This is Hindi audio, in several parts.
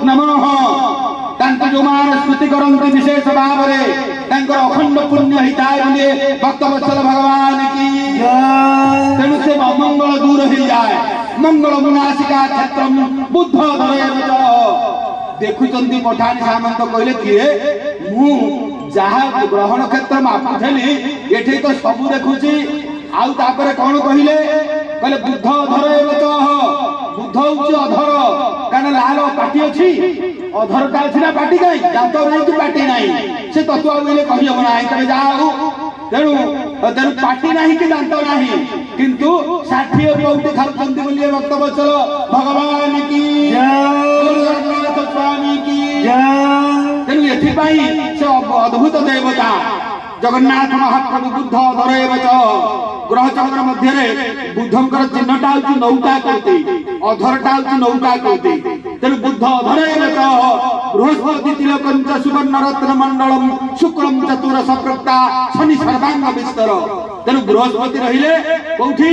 नमः तांको जो मान स्तुति करंती विशेष भाव रे तांको अखंड पुण्य हिताय बोले भक्तवत्सल भगवान की तेणु से अमंगल दूर हो जाए मंगल विनाशिका क्षेत्रम बुद्ध धरेव देखुचंती पठाणी सामंत कहले किए मु जहा ग्रहण क्षेत्र मापुथली एठी तो सब देखुची आउ तापरे कोन कहिले कहले बुद्ध धरेव बुद्ध होची अधर कान लाल पाटी अछि अधर का अछि ना पाटी काई दांत नाही कि पाटी नाही से तत्व बोले कहि हम नाही तबे जाऊ तेणु पाटी नाही कि दांत नाही किंतु 60 पौटी खाउचंती बोलिए भक्तवत्सल भगवान की जय जगन्नाथ स्वामी की जय तेणु एथि पई से अद्भुत देवता जगन्नाथ महाप्रभु बुद्ध धरेव ग्रह चक्र मध्य बुद्धंकर चिन्हटा हूँ नौका कहते अधरटा हूँ नौका कहते तेणु बुद्ध धरेव बृहस्पति तिलकंच सुवर्ण रत्न मंडलम शुक्रम चतुरस प्रक्ता शनि सर्वांग विस्तर तेणु बृहस्पति रहिले कौठी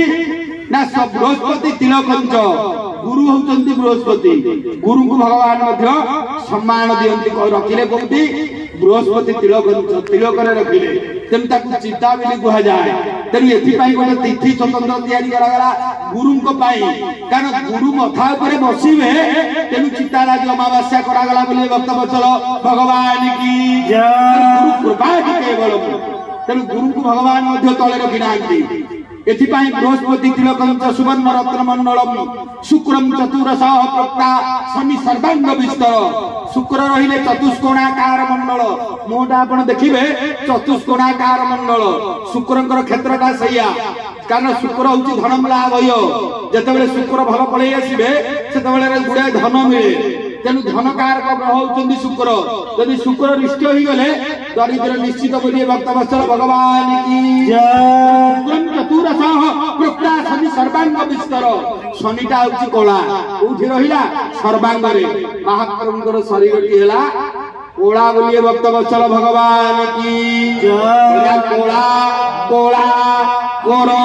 ना सब बृहस्पति तिलकंच गुरु होचंती बृहस्पति गुरु को भगवान मध्य सम्मान दियंती रखिले कौठी बृहस्पति तिलक रखिले तेणु ताकू चिता बोली कह जाए तेणु एथिपाई गोटे तिथि स्वतंत्र तैयारी करागला गुरु कारण गुरु मथा उपर बसिबे तेणु चिता राज अमावास्या करागला बोली भक्तवत्सल भगवान की गुरु कृपा केवल तेणु गुरु को भगवान मध्य तले रखी नांती एथिपाई बृहस्पति तिलकंच सुवर्ण रत्न मंडलम शुक्रम चतुरस प्रक्ता शनि सर्वांग विस्तर शुक्र रहिले चतुष्कोणाकार मंडल मोटा आपण देखिबे चतुष्कोणाकार मंडल शुक्रंकर क्षेत्रटा सैया कारण शुक्र होची धनम लाभय जेतेबेले शुक्र भल पळै आसीबे सेतेबेले गुडे धन मिले तेणु धनकारक ग्रह होचंदी शुक्र यदि शुक्र निष्ठ हो गले दरिद्र निश्चित बोलिए भक्तवत्सल भगवान की जय चतुरस प्रक्ता शनि सर्वांग विस्तर शनिटा होची कोला उठी रहिला सर्वांग रे महाप्रभुଙ୍କର शरीरटी हेला कोला बोलिए भक्तवत्सल भगवान की जय कोला कोला कोरो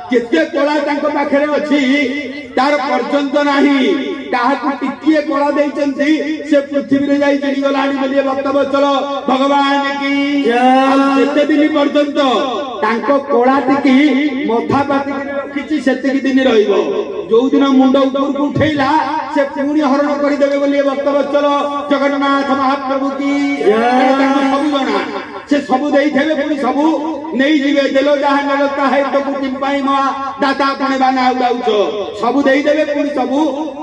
केते कोला तांको पाखरे अछि तार पर्यंत नाही काहाकु टिकिए कोला दैचंती से पृथ्वी रे जाई चली गलाणी बोलिए भक्तवत्सल भगवान की जय केते दिन पर्यंत तांको कोला टिकी मथा पाती रखिछि सेते दिन रहिबो जो दिन मुंड ऊपर को उठैला से पुणी हरण करि देबे बोलिए भक्तवत्सल जगन्नाथ महाप्रभु की जय तांको सब जणा से सबु देई थेबे पुणी सबु नहीं जीवे देलो जहा नलता है तो कुटिम पाई मा दाता कोने बाना उडाउछो सबु देई देबे पुणी सबु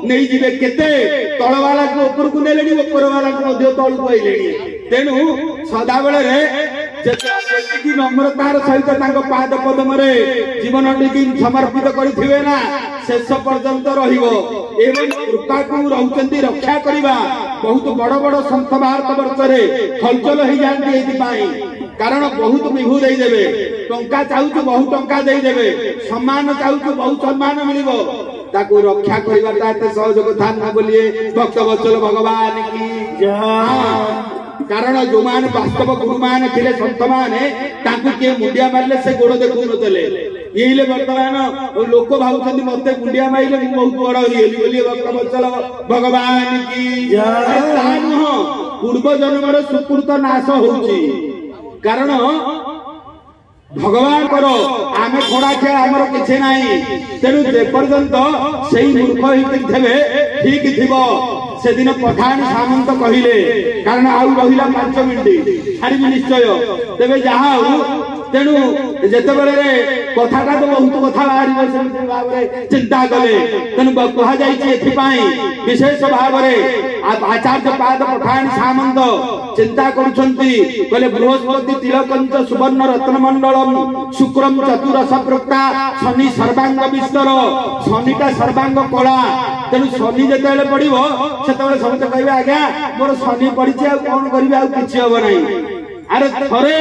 नहीं जीवे केते तळ वाला को ऊपर को नेलेनी ऊपर वाला को मध्य तळ को आइलेनी तेनु सदा बेले रे जेति नम्रतार सहित तांको पाद पद्म रे जीवन टिकी समर्पित करिथिबे ना शेष पर्यंत रहिबो एवं कृपा को रहउचंती रक्षा करिबा बहुत बड़ बड़ संत भारत वर्ष रे हलचल हो जाती एथि पाई कारण बहुत विभू दे देबे टंका चाहू बहुत टंका दे देबे सम्मान चाहू बहुत सम्मान मिलिबो ताको रक्षा करिबाटा एते सहयोग था ना बोलिए भक्तवत्सल भगवान की जय कारण जो मान वास्तव गुरु मान थिले संत माने ताकू के मुंडिया मारले से गोड़ देखु नतले एइले वर्तमान लोक भाउछंती मते मुंडिया माइले मु बहुत बड़ होइली बोलिए भक्तवत्सल भगवान की जय पूर्व जन्मर सुकृत नाश होउची कारण भगवान करो आमे खोड़ा खे हमर किछे नाही तेनु जे पर्यंत सेही मूर्ख हित थेबे ठीक थिबो से दिन पठाणी सामंत कहिले कारण आउ रहिला 5 मिनिट छाड़ी निश्चय तेबे जहा तेनु जेते बेले कथाटा तो बहुत कथा बाहर से भाव में चिंता कले तेनु कहा जाई छै एथिपाई विशेष भाव में आचार्य पाद पठान सामंत चिंता करूछंती कहले बृहस्पति तिलकंच सुवर्ण रत्न मंडलम शुक्रम चतुरस प्रोक्ता शनि सर्वांग विस्तर शनिटा सर्वांग कला तेणु शनि जेतेबेले पड़िबो सेतेबेले समस्त कहबे आज्ञा मोर शनि पड़िछि आ कोन करिबे आ किछि होबो नै अरे थरे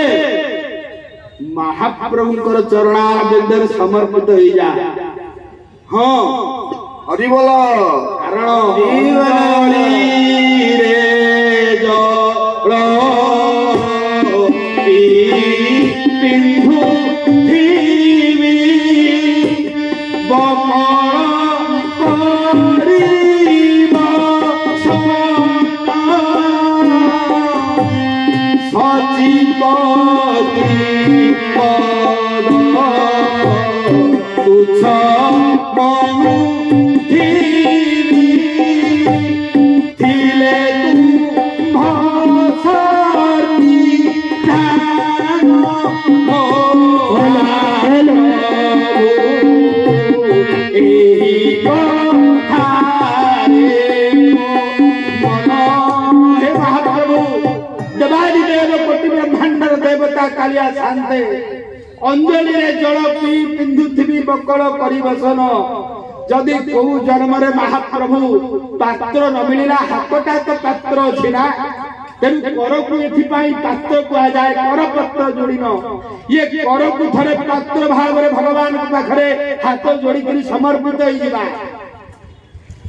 महाप्रभुकर चरणारविंदर समर्पित हो जा हां हरि बोल कारण रे जल पिंधु धीवी कालिया शांते अंजलि रे जल पी पिंधुथिबी बकल करी बसन जदि को जन्म रे महाप्रभु पात्र न मिलिला हातटा तो पात्र अछि ना तेनु कर को एथि पाई पात्र को आ जाय कर पत्र जोड़िन ये कर को थरे पात्र भाव रे भगवान के पाखरे हाथ जोड़ी करी समर्पित होई जिबा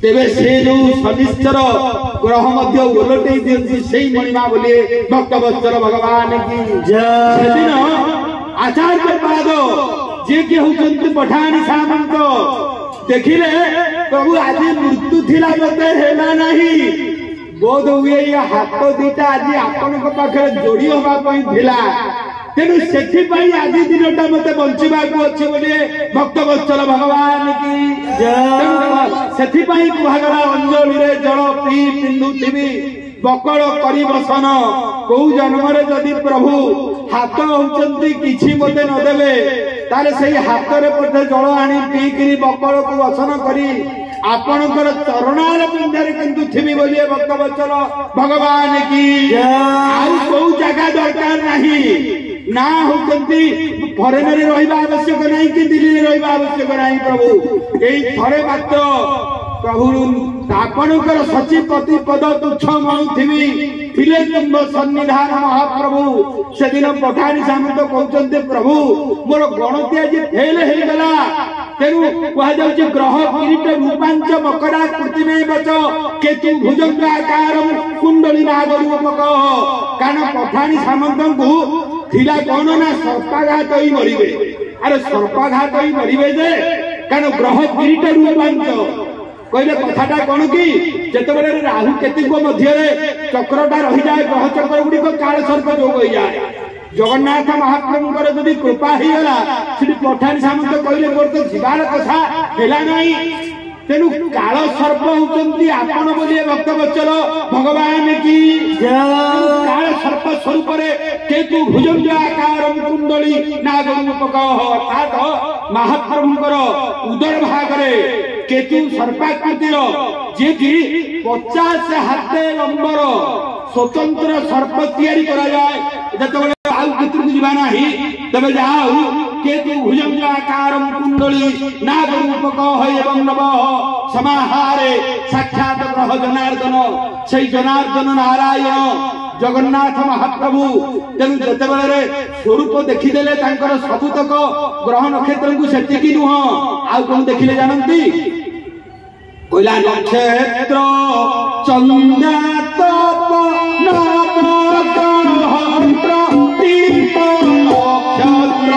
तेबे से जो सनिश्चर ग्रह मध्य उलटै दियंती सेही महिमा बोलिए भक्त वत्सल भगवान की जय सेदिन आचार्य पाद जे के हुचंती पठानी सामंत देखिले प्रभु आज मृत्यु थिला बते हेला नाही बोध हुए ये हाथ दीटा आज आपन को पाखरे जोड़ी होबा पई थिला तेनु सेथि पई आज दिनटा मते बंचिबा को अछि बोले भक्त वत्सल भगवान की जय सेथि पई कुहागला अंजलि रे जल पी पिंधुथिबी बकल करी बसन को जन्म रे जदि प्रभु हाथ होचंती किछि मते न देबे ताले सेही हाथ रे पठे जल आनी पी करी बकल को वसन करी आपनकर चरणार पिंधरे किंतु थिबी बोलिए भक्त वत्सल भगवान की आउ को जगह दरकार नाही ना होचंती फरेन रे रहिबा आवश्यक नाही कि दिल्ली रे रहिबा आवश्यक नाही प्रभु एई थरे मात्र प्रभु आपनकर सचिपति पद तुच्छ मणुथिबी थिले तुम सन्निधान महाप्रभु सेदिन पठानी सामंत कहउचंते प्रभु मोर गणति आज फेल हे गला तेनु कहा जाउची ग्रह किरीट रूपांच मकड़ा कृतिमे बच केतु भुजंगाकारम कुंडली नागरूपक कान पठानी सामंत को थिला कोन ना सर्पाघात ही मरिबे अरे सर्पाघात ही मरिबे जे कान ग्रह किरीट रूपांच कहले कथाटा कोन की जेतेबेले राहु केतुको मध्य रे चक्रटा रहि जाय ग्रह चक्र गुडी को काल सर्प जोग होई जाय जगन्नाथ महाप्रभुकर जदि कृपा ही होला सिटी पठानी सामंत कहले मोर तो जीवार कथा हेला नाही तेनु काल सर्प होचंती आपण बोलिए भक्त वत्सल भगवान की जय काल सर्प स्वरूप रे केतु भुजंग आकारम कुंडली नागरूपक अर्थात महाप्रभुकर उदर भाग रे केतु सर्पाकृतिर जे कि 50 हाथ लंबर स्वतंत्र सर्प तैयारी करा जाय जतबेले आउ कितु जीवा नाही तबे जाऊ केतु भुजंग आकारम कुंडली नागरूपक है एवं नव समाहारे साक्षात ग्रह जनार्दन सही जनार्दन नारायण जगन्नाथ महाप्रभु तेनु जतबेले स्वरूप देखिदेले तांकर सबुतक ग्रह नक्षत्र को सेतिकी नुह आउ कोन देखिले जानंती कोइला नक्षत्र चंद्रा तप नवग्रह दीप नक्षत्र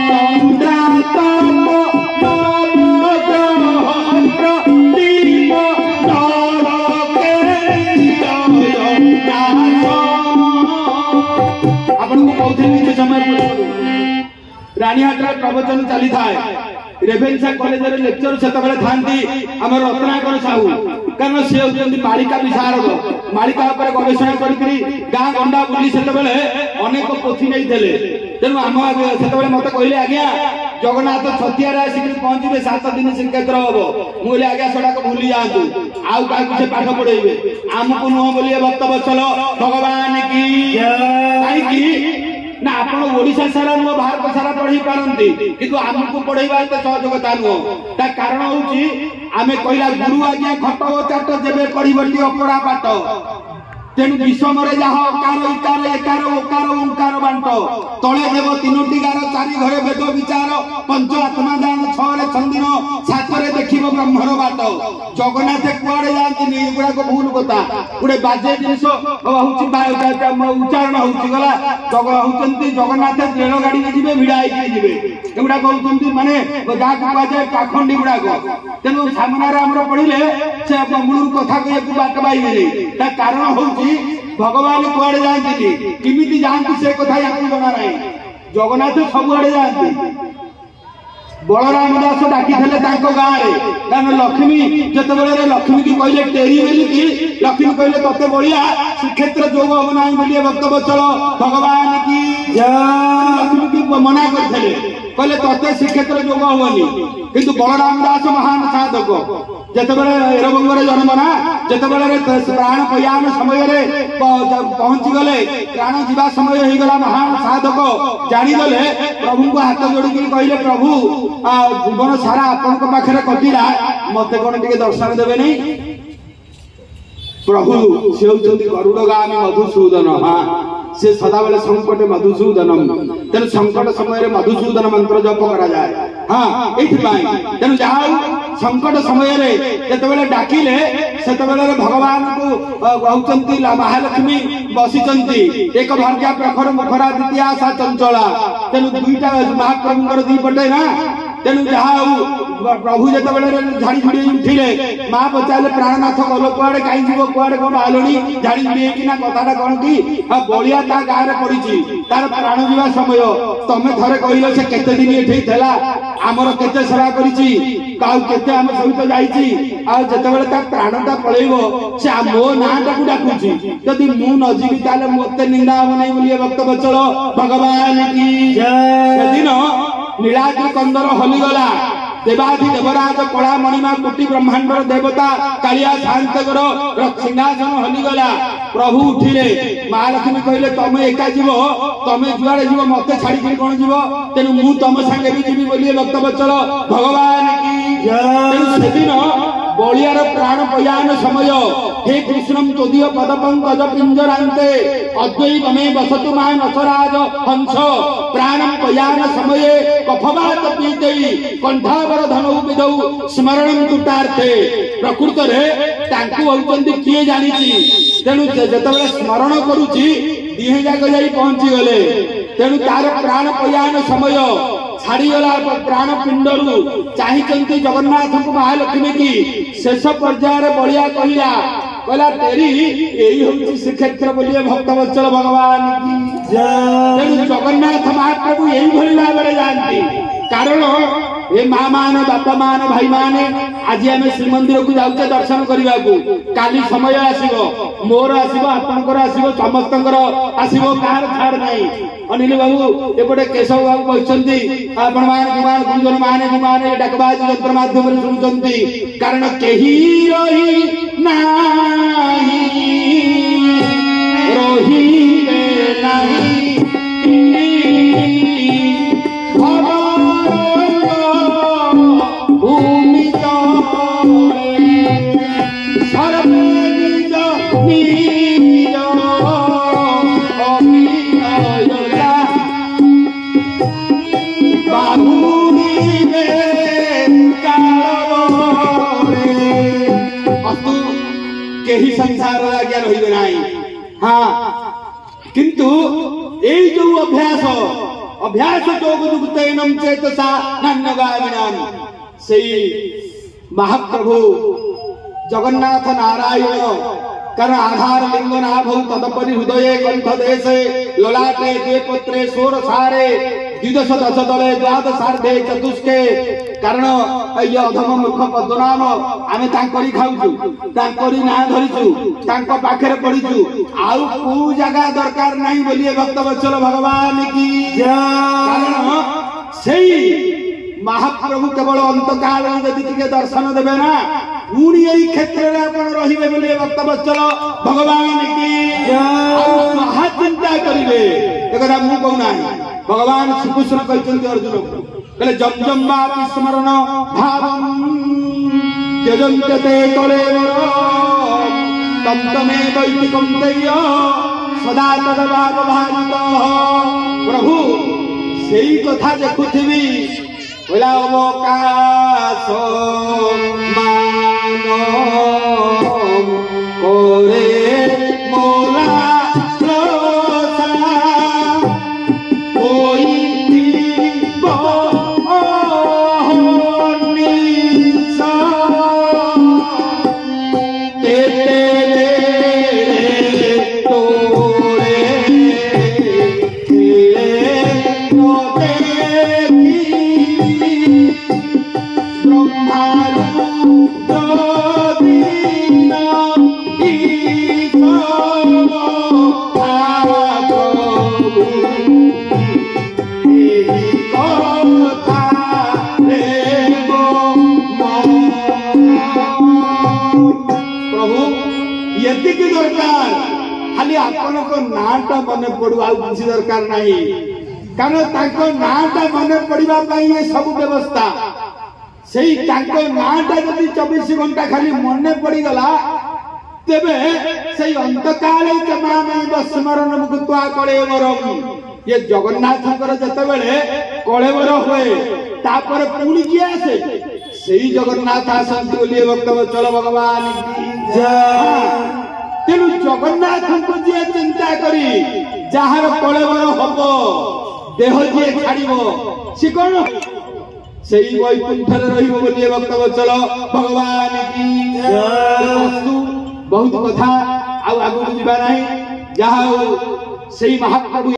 चंद्रा तप नवग्रह दीप नरके आपन को बहुत समय रानीहाट प्रवचन चली थाए रेभेन्सा कॉलेज रे लेक्चर सेतबेले थांती हमर रत्नाकर साहू कारण से होचंदी मालिका विशारद मालिका ऊपर गवेषणा करी गां गंडा बुली सेतबेले अनेक पोथी नै देले तेनु हम सेतबेले मते कहले आज्ञा जगन्नाथ छतियार आसिक पहुंचे 7 दिन श्रीक्षेत्र हम मुझे आज्ञा सेटा भूली जातु आउ क्या से पाठ पढ़ेबे आमको नुह बोलिए भक्त वत्सल भगवान की ना आपण ओडिशा सारा नुह भारत सारा पढ़ी पारती किंतु आमको पढ़ेबा एत सहज कथा नुह ता कारण होउची आमे कहला गुरु आज्ञा खट चाट जेबे पढ़ीबटी अपड़ा पाठ तेणु विषम जहा अकार इकार एकार ओकार ओंकार बांट तले देव 3टी गार 4 घरे वेद विचार पंच आत्मा जान 6 छंदिन 7 देखिब ब्रह्मर बाट जगन्नाथ कुआड़े जाती गुड़ा भूल कथा गोटे बाजे जिनस उच्चारण होगा जगन्नाथ रेलगाड़ी में जी भिड़ा जी एगुड़ा कहते माने जहाँ कहुए पाखंडी गुड़ाक तेणु सामने पढ़ले से मूल कथा कहू बाट पाइबे कारण हूँ भगवान कुआड़े जाती किमिति जाती से कथा या जना ना जगन्नाथ सबुआड़े जाती बलराम दास डाकी गाँव कारण लक्ष्मी जिते लक्ष्मी की कहले टेरी बोलिकी लक्ष्मी कहले तते बलिया श्रीक्षेत्र जोग हम ना बोलिए भक्त वत्सल भगवान की लक्ष्मी की मना करते कहले तते श्रीक्षेत्र जोग हमनी किंतु बलराम दास महान साधक जिते एरबंगर जन्म ना जिते प्राण प्रयाण समय पहुंची गले प्राण जीवा समय हो गला महान साधक जानीगले प्रभु को हाथ जोड़िक कहले प्रभु जीवन सारा आपण पाखे कटिला मत कौन टे दर्शन देवे नहीं प्रभु से होती गरुड़गामी मधुसूदन हाँ से सदा बेले संकट मधुसूदनम तेणु संकट समय मधुसूदन मंत्र जप करा जाए हाँ ये तेणु जाऊ संकट समय जिते डाकिले से भगवान को कहते महालक्ष्मी बसीचंती एक भाग्या प्रखर मुखरा द्वितीय आशा चंचला तेणु 2टा महाप्रभुंर 2 पटे ना तेणु जहाँ प्रभु जिते झाड़ी झुड़ी उठिले माँ पचारे प्राणनाथ गल कुआड़े कहीं जीव कुआड़े कौन आलोनी झाड़ी झुड़ी होना कथाटा कौन कि बलिया ता गाँव में पड़ी तार प्राण जीवा समय तमें थे कहल से केते दिन ये आमर केते सेवा करी आम सहित जाइए आते प्राणटा पलैब से मो नाटा को डाकुची जदि मु न जीवी ताले मत निंदा हम नहीं बोलिए भक्त वत्सल भगवान की दिन नीलाद्रि कंदर हलीगला देवाधि देवराज कला मणिमा कोटि ब्रह्मांडर देवता कालिया शांतगर सिंहासन हलीगला प्रभु उठिले महालक्ष्मी कहले तमे एका जीव तमे जुआड़े जीव मत छाड़ी कौन जीव तेणु मु तम संगे भी जीवी बोलिए भक्त वत्सल भगवान की दिन बलियार प्राण प्रयाण समय हे कृष्णम तोदीय पद पंकज पिंजरांते अद्वैत में बसतु मा नसराज हंस प्राणम प्रयाण समय कफवात पीते कंठावर धनौ विदौ स्मरणम तुटार्थे प्रकृत रे तांकु होउचंदी किए जानिची तेणु जेतबेले स्मरण करूची दिहे जाक जाई पहुंची गले तेणु तार प्राण प्रयाण समय छाड़ीगला प्राण पिंडरू चाहिए जगन्नाथ को महालक्ष्मी की शेष पर्यायर बलिया कहला तेरी यही हूँ श्रीक्षेत्र बोलिए भक्त वत्सल भगवान की जगन्नाथ महाप्रभु यही भाई भाव में जाती कारण ए माँ मान बापा मान भाई मान आज आम श्रीमंदिर को जाऊे दर्शन करने को काली समय आसो मोर आसो आपंकर आसो समस्त आसो कार छाड़ नहीं अनिल बाबू एपटे केशव बाबू कहते आपण गुरुजन माने माने डाकबाज यंत्र माध्यम शुणुंट कारण कही रही केही संसार आज्ञा रही नहीं हाँ किंतु यही जो अभ्यास जोगुक्तैनम चेतसा नान्यगामिनाम से महाप्रभु जगन्नाथ नारायण कारण आधार लिंग नाभौ तदपरि हृदय कंठ देशे ललाटे द्विपत्रे सोर सारे द्विदश दश दले द्वादशार्धे चतुष्के कारण ये अधम मूर्ख पद्मनाभ आमे तांकरी खाऊचु तांकरी ना धरिचु तांक पाखरे पड़ीचु आउ को जगह दरकार नहीं बोलिए भक्त वत्सल भगवान की कारण सेई महाप्रभु केवल अंतकाल यदि टिके दर्शन देवे ना पुणी यही क्षेत्र में आप रहिबे बोली भक्तवत्सल भगवान की महा चिंता करिवे एकदा मु कहना भगवान श्रीकृष्ण कहते अर्जुन को कहले जम जम वापि स्मरण भावम त्यजन्ते ते कलेवर तम तमे वैदिकम तय्य सदा तदभाग भावित प्रभु सेई कथा देखुथिबी बोला अवकाश मान कोरे मोला नाटा मन पड़वा किसी दरकार नहीं कारण नाटा मन पड़ा सब व्यवस्था से नाटा जब 24 घंटा खाली मन पड़गला तेबे से अंतकाल स्मरण मुक्ता कलेवर ये जगन्नाथ जिते बड़े कलेवर हुए तापर पुणी किए आसे से जगन्नाथ आसती बोलिए भक्तवत्सल भगवान तेणु जगन्नाथ को जी चिंता करी जार कलेवर हम देह जी छाड़ सी कौन से वैकुंठ रही भक्तवत्सल भगवान की बहुत कथा आगू जावा ना जहा से महाप्रभु